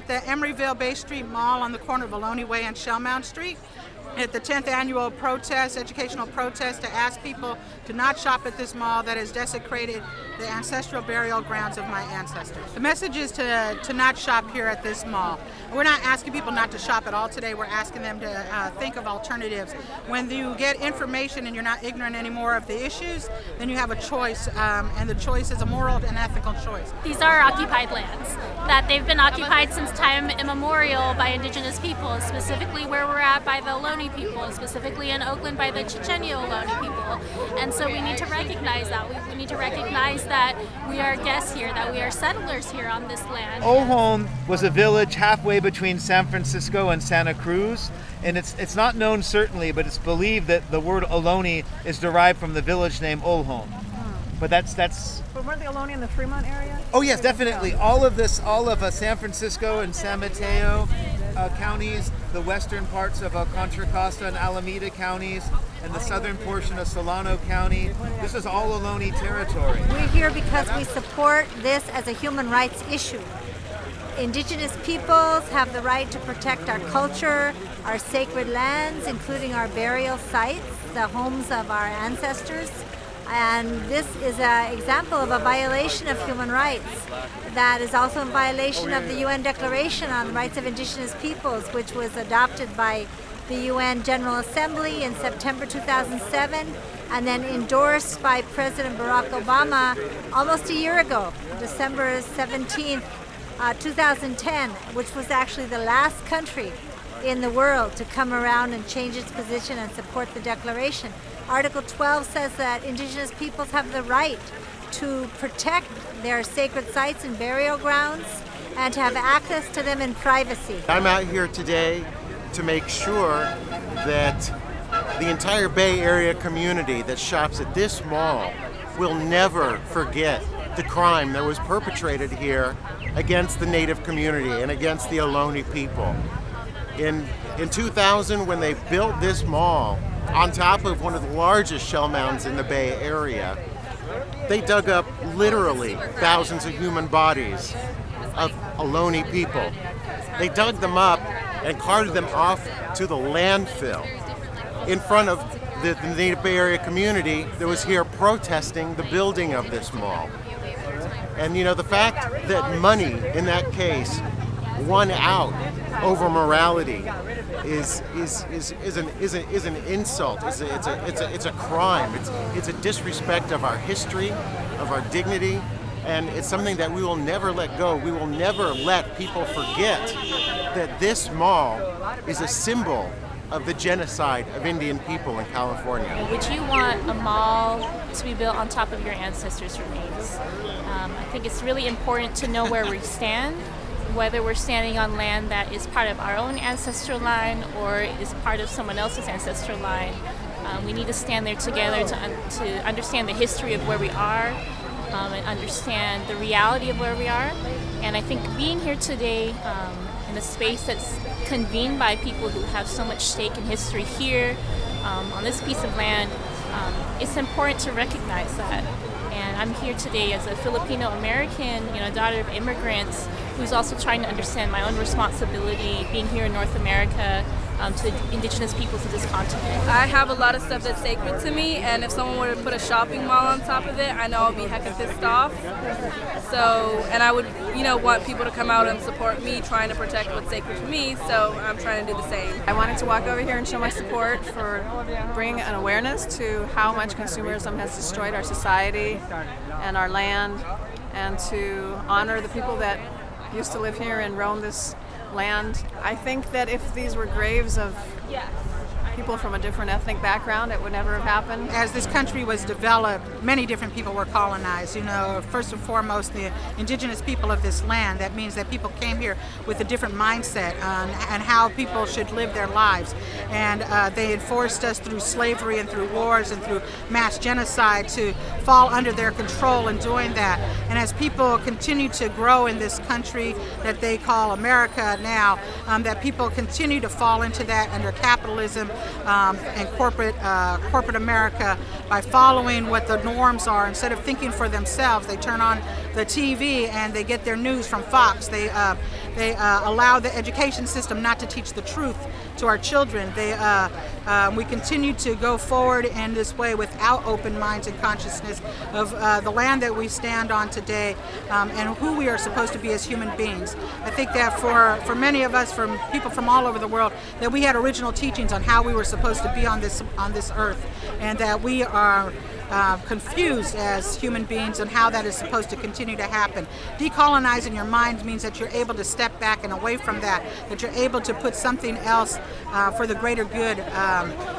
at the Emeryville Bay Street Mall on the corner of Ohlone Way and Shellmound Street at the 10th annual protest, educational protest, to ask people to not shop at this mall that has desecrated the ancestral burial grounds of my ancestors. The message is to not shop here at this mall. We're not asking people not to shop at all today. We're asking them to think of alternatives. When you get information and you're not ignorant anymore of the issues, then you have a choice, and the choice is a moral and ethical choice. These are occupied lands, that they've been occupied since time immemorial by Indigenous peoples, specifically where we're at by the Ohlone people, specifically in Oakland by the Chochenyo Ohlone people. And so we need to recognize that. We need to recognize that we are guests here, that we are settlers here on this land. Ohlone was a village halfway between San Francisco and Santa Cruz, and it's not known certainly, but it's believed that the word Ohlone is derived from the village name Ohlone. But that's. But weren't the Ohlone in the Fremont area? Oh yes, definitely. All of San Francisco and San Mateo counties, the western parts of Contra Costa and Alameda counties, and the southern portion of Solano County. This is all Ohlone territory. We're here because we support this as a human rights issue. Indigenous peoples have the right to protect our culture, our sacred lands, including our burial sites, the homes of our ancestors. And this is an example of a violation of human rights that is also in violation of the UN Declaration on the Rights of Indigenous Peoples, which was adopted by the UN General Assembly in September 2007 and then endorsed by President Barack Obama almost a year ago, December 17th, 2010, which was actually the last country in the world to come around and change its position and support the declaration. Article 12 says that Indigenous peoples have the right to protect their sacred sites and burial grounds and to have access to them in privacy. I'm out here today to make sure that the entire Bay Area community that shops at this mall will never forget the crime that was perpetrated here against the Native community and against the Ohlone people. In 2000, when they built this mall on top of one of the largest shell mounds in the Bay Area, they dug up literally thousands of human bodies of Ohlone people. They dug them up and carted them off to the landfill in front of the Native Bay Area community that was here protesting the building of this mall. And you know, the fact that money in that case won out over morality is an insult. It's a crime. It's a disrespect of our history, of our dignity, and it's something that we will never let go. We will never let people forget that this mall is a symbol of the genocide of Indian people in California. Would you want a mall to be built on top of your ancestors' remains? I think it's really important to know where we stand, whether we're standing on land that is part of our own ancestral line or is part of someone else's ancestral line. We need to stand there together to understand the history of where we are and understand the reality of where we are. And I think being here today in a space that's convened by people who have so much stake in history here on this piece of land, it's important to recognize that. And I'm here today as a Filipino-American, daughter of immigrants, who's also trying to understand my own responsibility being here in North America to the indigenous peoples of this continent. I have a lot of stuff that's sacred to me, and if someone were to put a shopping mall on top of it, I know I'll be heckin' pissed off. So, and I would, want people to come out and support me trying to protect what's sacred to me, so I'm trying to do the same. I wanted to walk over here and show my support for bringing an awareness to how much consumerism has destroyed our society and our land, and to honor the people that used to live here and roam this land. I think that if these were graves of people from a different ethnic background, it would never have happened. As this country was developed, many different people were colonized. First and foremost, the indigenous people of this land. That means that people came here with a different mindset on and how people should live their lives. And they enforced us through slavery and through wars and through mass genocide to fall under their control in doing that. And as people continue to grow in this country that they call America now, that people continue to fall into that under capitalism and corporate America by following what the norms are. Instead of thinking for themselves, they turn on the TV and they get their news from Fox. They They allow the education system not to teach the truth to our children. We continue to go forward in this way without open minds and consciousness of the land that we stand on today and who we are supposed to be as human beings. I think that for many of us, from people from all over the world, that we had original teachings on how we were supposed to be on this earth, and that we are confused as human beings and how that is supposed to continue to happen. Decolonizing your mind means that you're able to step back and away from that you're able to put something else for the greater good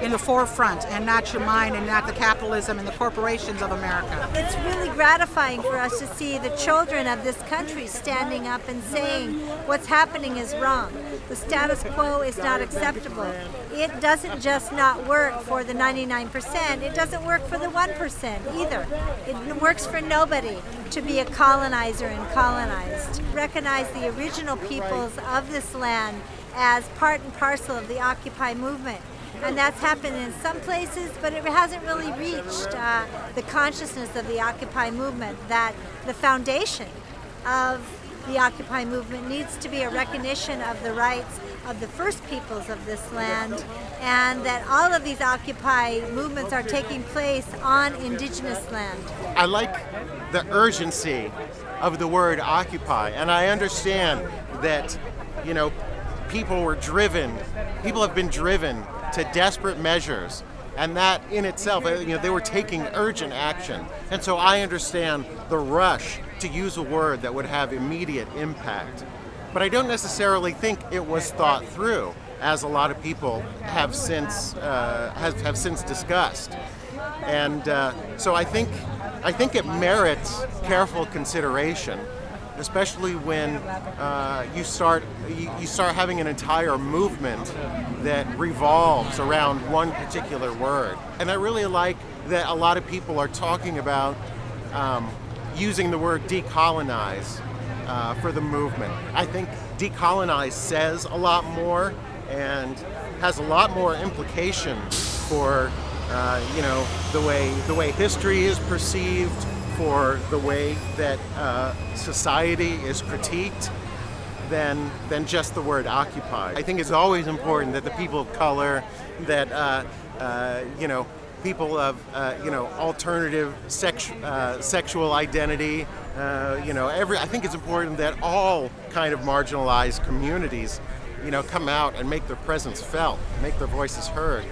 in the forefront, and not your mind and not the capitalism and the corporations of America. It's really gratifying for us to see the children of this country standing up and saying what's happening is wrong. The status quo is not acceptable. It doesn't just not work for the 99%, it doesn't work for the 1% either. It works for nobody to be a colonizer and colonized. Recognize the original peoples of this land as part and parcel of the Occupy movement. And that's happened in some places, but it hasn't really reached the consciousness of the Occupy movement, that the foundation of the Occupy movement needs to be a recognition of the rights of the first peoples of this land, and that all of these Occupy movements are taking place on Indigenous land. I like the urgency of the word occupy, and I understand that, people have been driven to desperate measures, and that in itself, they were taking urgent action. And so I understand the rush to use a word that would have immediate impact. But I don't necessarily think it was thought through, as a lot of people have since discussed. And so I think it merits careful consideration, especially when you start having an entire movement that revolves around one particular word. And I really like that a lot of people are talking about using the word decolonize for the movement. I think decolonize says a lot more and has a lot more implication for the way history is perceived, for the way that society is critiqued, than just the word occupy. I think it's always important that the people of color, that people of alternative sexual identity, I think it's important that all kind of marginalized communities, come out and make their presence felt, make their voices heard.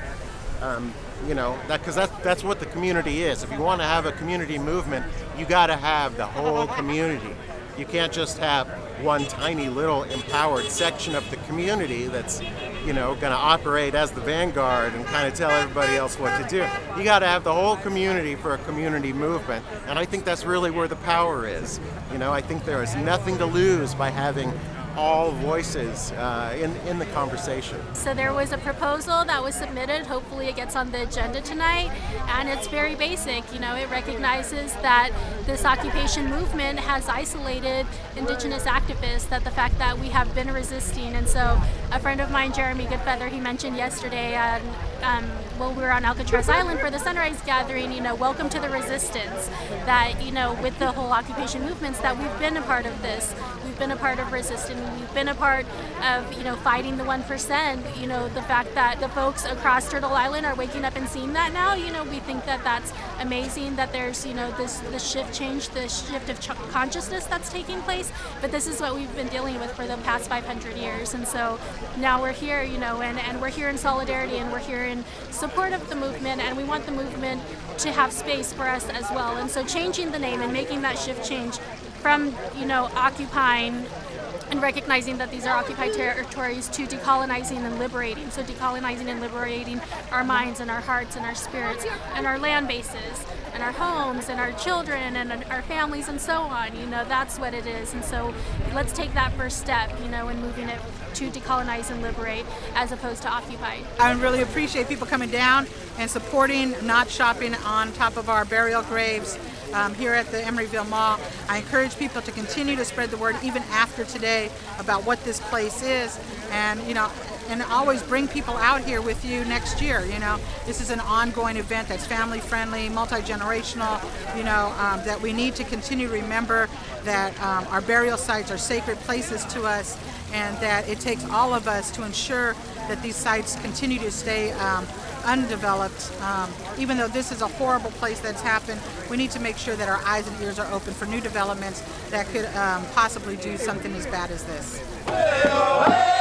Because that's what the community is. If you want to have a community movement, you got to have the whole community. You can't just have one tiny little empowered section of the community that's, going to operate as the vanguard and kind of tell everybody else what to do. You got to have the whole community for a community movement, and I think that's really where the power is. I think there is nothing to lose by having all voices in the conversation. So there was a proposal that was submitted. Hopefully it gets on the agenda tonight, and it's very basic. It recognizes that this occupation movement has isolated Indigenous activists, that the fact that we have been resisting. And so a friend of mine, Jeremy Goodfeather, he mentioned yesterday while we were on Alcatraz Island for the Sunrise Gathering, welcome to the resistance, that, with the whole occupation movements, that we've been a part of this. We've been a part of resistance. We've been a part of, fighting the 1%. The fact that the folks across Turtle Island are waking up and seeing that now, we think that that's amazing, that there's, the shift of consciousness that's taking place. But this is what we've been dealing with for the past 500 years. And so now we're here, and we're here in solidarity, and we're here in support of the movement, and we want the movement to have space for us as well. And so changing the name and making that shift change from, occupying and recognizing that these are occupied territories to decolonizing and liberating. So decolonizing and liberating our minds and our hearts and our spirits and our land bases and our homes and our children and our families and so on. That's what it is. And so let's take that first step, in moving it to decolonize and liberate as opposed to occupy. I really appreciate people coming down and supporting, not shopping on top of our burial graves here at the Emeryville Mall. I encourage people to continue to spread the word even after today about what this place is. And, and always bring people out here with you next year. You know, this is an ongoing event that's family friendly, multi-generational, you know, that we need to continue to remember that our burial sites are sacred places to us, and that it takes all of us to ensure that these sites continue to stay undeveloped. Even though this is a horrible place that's happened, we need to make sure that our eyes and ears are open for new developments that could possibly do something as bad as this.